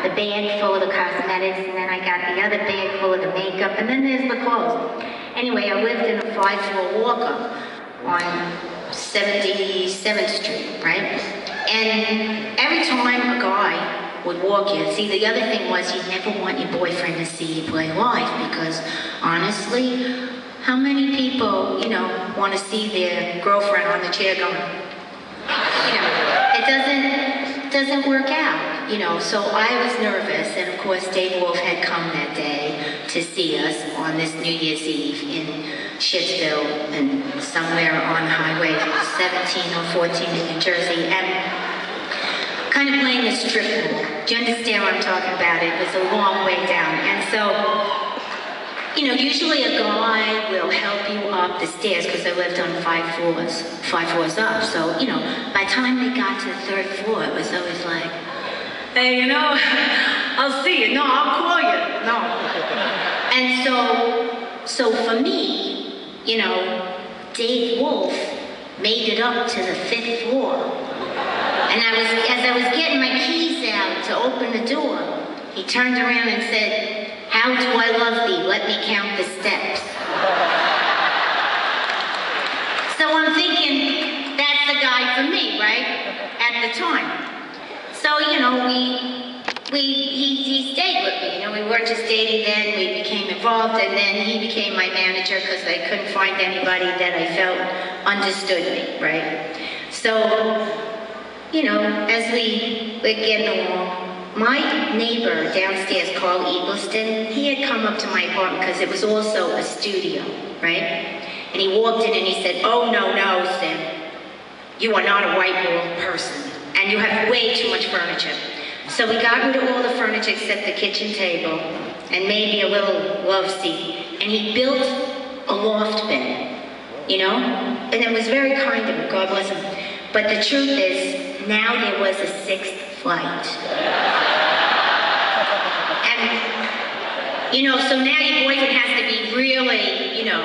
the bag full of the cosmetics, and then I got the other bag full of the makeup, and then there's the clothes. Anyway, I lived in a 5-floor walk-up on 77th Street, right? And every time a guy would walk you, see, the other thing was you'd never want your boyfriend to see you play live, because honestly, how many people, you know, want to see their girlfriend on the chair going, you know, it doesn't work out, you know. So I was nervous, and of course Dave Wolf had come that day to see us on this New Year's Eve in Shittsville and somewhere on Highway 17 or 14 in New Jersey, and kind of playing this strip mall. Do you understand what I'm talking about? It was a long way down, and so, you know, usually a guy will help you up the stairs, because I lived on 5 floors up. So, you know, by the time they got to the 3rd floor, it was always like, hey, you know, I'll see you. No, I'll call you. No. And so for me, you know, Dave Wolf made it up to the 5th floor. And as I was getting my keys out to open the door, he turned around and said, how do I love thee? Let me count the steps. So I'm thinking, that's the guy for me, right? At the time. So, you know, he stayed with me. You know, we weren't just dating then, we became involved, and then he became my manager because I couldn't find anybody that I felt understood me, right? So, you know, as we're getting along, my neighbor downstairs, Carl Eagleston, he had come up to my apartment because it was also a studio, right? And he walked in and he said, oh, no, Sim, you are not a white wall person, and you have way too much furniture. So we got rid of all the furniture except the kitchen table and maybe a little love seat, and he built a loft bed, you know? And it was very kind of him, God bless him. But the truth is, now there was a 6th flight. And, you know, so now your boyfriend has to be really, you know,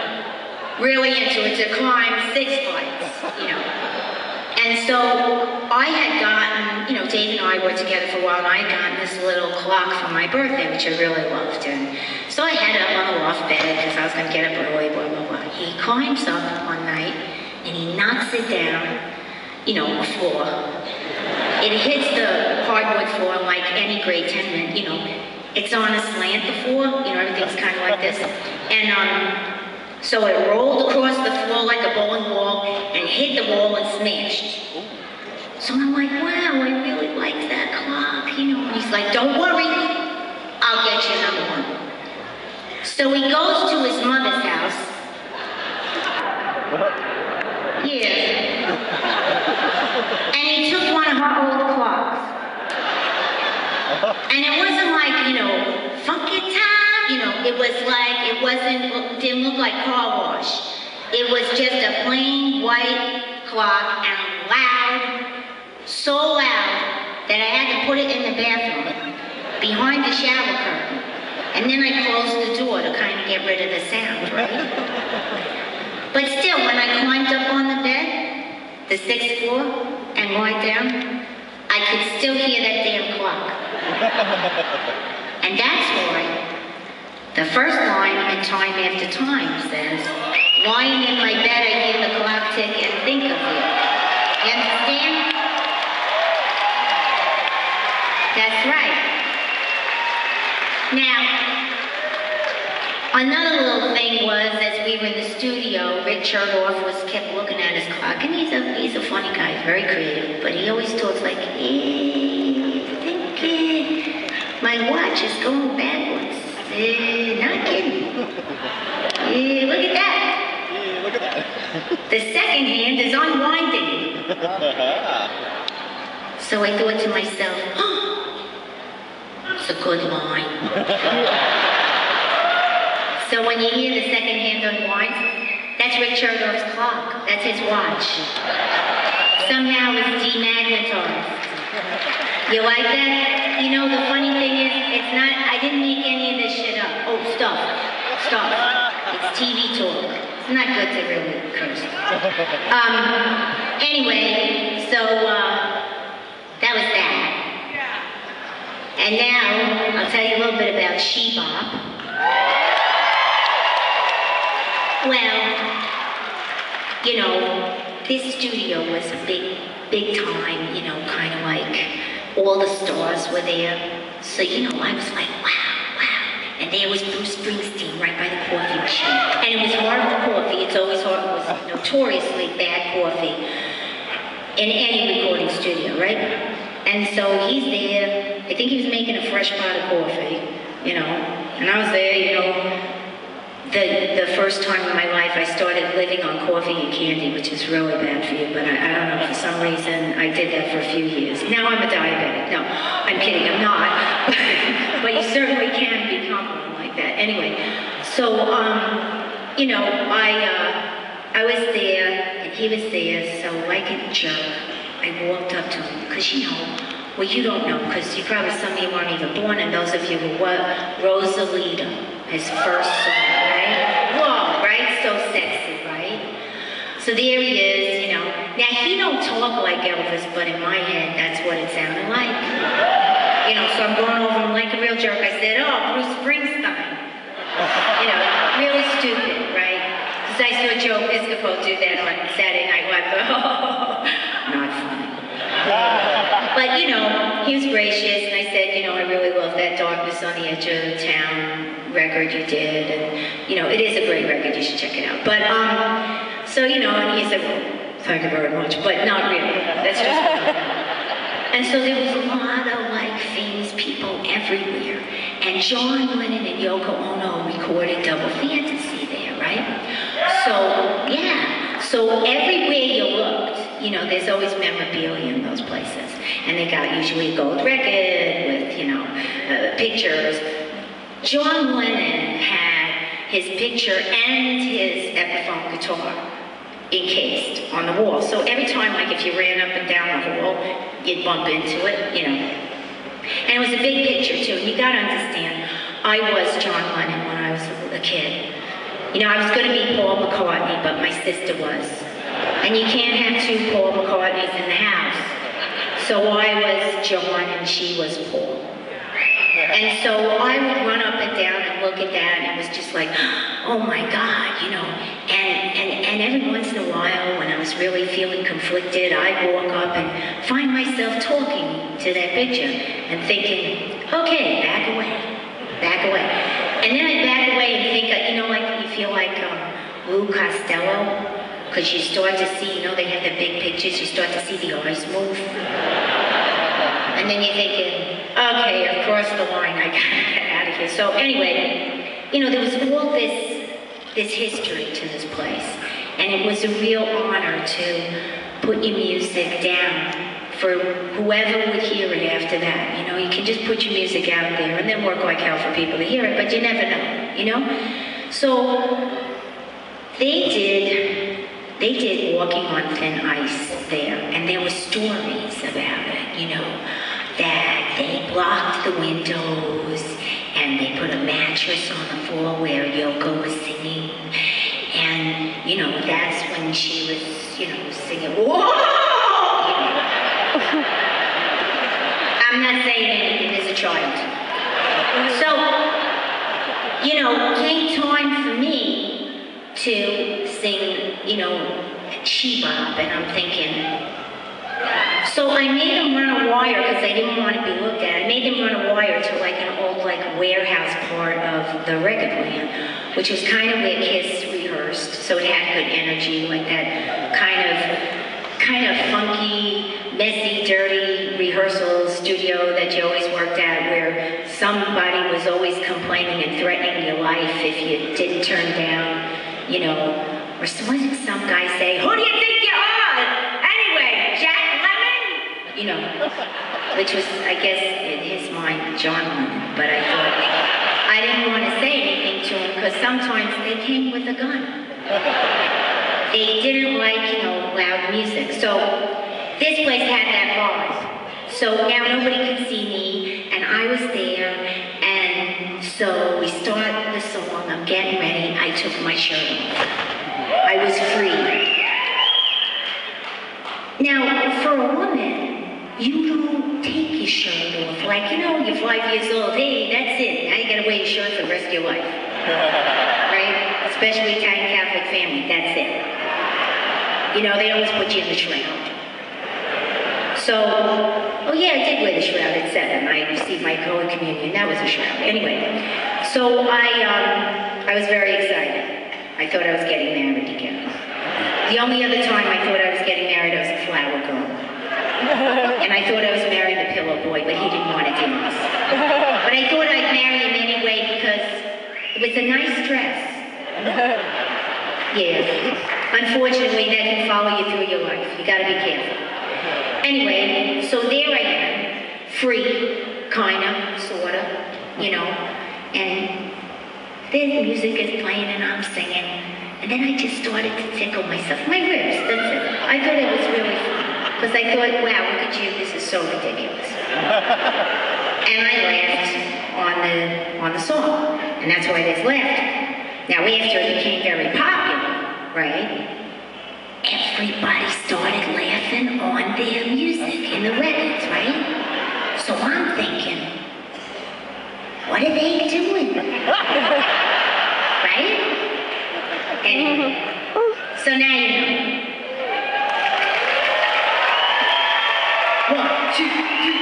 really into it to climb 6 flights, you know. And so I had gotten, you know, Dave and I were together for a while, and I had gotten this little clock for my birthday, which I really loved. And so I had it up on the loft bed because I was going to get up early, blah, blah, blah. He climbs up one night, and he knocks it down, you know, a floor. It hits the hardwood floor like any great tenement, you know. It's on a slant, the floor, you know, everything's kind of like this. And so it rolled across the floor like a bowling ball and hit the wall and smashed. So I'm like, wow, I really like that clock, you know. And he's like, don't worry, I'll get you another one. So he goes to his mother's house. Yeah. And he took one of her old clocks. And it wasn't like, you know, funky time, you know, it was like, didn't look like car wash. It was just a plain white clock, and loud, so loud, that I had to put it in the bathroom, behind the shower curtain. And then I closed the door to kind of get rid of the sound, right? But still, when I climbed up on the bed, the 6th floor, and lied down, I could still hear that damn clock. And that's why the first line in Time After Time says, lying in my bed I hear the clock tick and think of you. You understand? That's right. Now, another little thing was, as we were in the studio, Rick Chertoff kept looking at his clock, and he's a funny guy, very creative, but he always talks like, hey, I think my watch is going backwards. Not kidding. Look at that. Yeah, look at that. The second hand is unwinding. So I thought to myself, oh, it's a good line. So when you hear the second hand unwind, that's Rick Chertoff's clock. That's his watch. Somehow it's demagnetized. You like that? You know, the funny thing is, it's not, I didn't make any of this shit up. Oh, stop. It's TV talk. It's not good to really curse. Anyway, so, that was that. And now, I'll tell you a little bit about She-Bop. Well, you know, this studio was a big time, you know, kind of like all the stars were there. So, you know, I was like, wow, wow. And there was Bruce Springsteen right by the coffee machine. And it was horrible coffee. It's always horrible. It was notoriously bad coffee in any recording studio, right? And so he's there. I think he was making a fresh pot of coffee, you know. And I was there, you know. The first time in my life I started living on coffee and candy, which is really bad for you, but I don't know, for some reason I did that for a few years. Now I'm a diabetic. No, I'm kidding, I'm not. But you certainly can become one like that. Anyway, so, you know, I was there and he was there, so like a jerk, I walked up to him, because you know, well, you don't know, because you probably, some of you weren't even born, and those of you who were, Rosalita, his first song, right? Whoa, right? So sexy, right? So there he is, you know. Now, he don't talk like Elvis, but in my head, that's what it sounded like. You know, so I'm going over him like a real jerk. I said, oh, Bruce Springsteen. You know, really stupid, right? Because I saw Joe Piscopo do that on Saturday Night Live. Oh, not funny. But, you know, he was gracious, and I said, you know, I really love that Darkness on the Edge of Town record you did, and, you know, it is a great record, you should check it out. But, so, you know, and he said, well, thank you very much, but not really, that's just And so there was a lot of, like, famous people everywhere, and John Lennon and Yoko Ono recorded Double Fantasy there, right? So, yeah, so everywhere you looked, you know, there's always memorabilia in those places. And they got usually a gold record with, you know, pictures. John Lennon had his picture and his Epiphone guitar encased on the wall. So every time, like if you ran up and down the hall, you'd bump into it, you know. And it was a big picture too. And you gotta understand, I was John Lennon when I was a kid. You know, I was gonna be Paul McCartney, but my sister was. And you can't have two Paul McCartneys in the house. So I was John and she was Paul. And so I would run up and down and look at that, and it was just like, oh my God, you know. And every once in a while, when I was really feeling conflicted, I'd walk up and find myself talking to that picture and thinking, okay, back away, back away. And then I'd back away and think, you know, like you feel like Lou Costello. Because you start to see, you know, they have the big pictures, you start to see the eyes move. And then you're thinking, okay, I've crossed the line, I gotta get out of here. So anyway, you know, there was all this history to this place. And it was a real honor to put your music down for whoever would hear it after that. You know, you can just put your music out there and then work like hell for people to hear it, but you never know, you know? So they did Walking on Thin Ice there, and there were stories about it, you know, that they blocked the windows and they put a mattress on the floor where Yoko was singing, and, you know, that's when she was, you know, singing, whoa! You know. I'm not saying anything as a child. So, you know, came time for me to sing, you know, She-Bop, and I'm thinking, so I made them run a wire because I didn't want to be looked at. I made them run a wire to like an old like warehouse part of the record plant, which was kind of where Kiss rehearsed, so it had good energy, like that kind of funky, messy, dirty rehearsal studio that you always worked at, where somebody was always complaining and threatening your life if you didn't turn down. You know, or what did some guy say, who do you think you are? Anyway, Jack Lemmon? You know, which was, I guess, in his mind, John Lennon. But I thought, I didn't want to say anything to him because sometimes they came with a gun. They didn't like, you know, loud music. So this place had that vibe. So now nobody could see me, and I was there, and so we start the song, I'm getting ready, I took my shirt off. I was free. Now, for a woman, you don't take your shirt off. Like, you know, you're 5 years old, hey, that's it. Now you gotta wear your shirt for the rest of your life. Right? Especially Italian Catholic family, that's it. You know, they always put you in the shroud. So, oh yeah, I did wear the shroud at 7. I received my Holy Communion. That was a shroud. Anyway, so I was very excited. I thought I was getting married again. The only other time I thought I was getting married, I was a flower girl. And I thought I was marrying the pillow boy, but he didn't want to dance. But I thought I'd marry him anyway because it was a nice dress. Yeah. Unfortunately, that can follow you through your life. You gotta be careful. Anyway, so there I am, free, kinda, sorta, you know, and then the music is playing and I'm singing, and then I just started to tickle myself, my ribs, that's it. I thought it was really fun, because I thought, wow, look at you, this is so ridiculous. And I laughed on the song, and that's why there's laughter. Now after it became very popular, right? Everybody started laughing on their music in the records, right? So I'm thinking, what are they doing? Right? Anyway, so now you know. 1, 2, 3.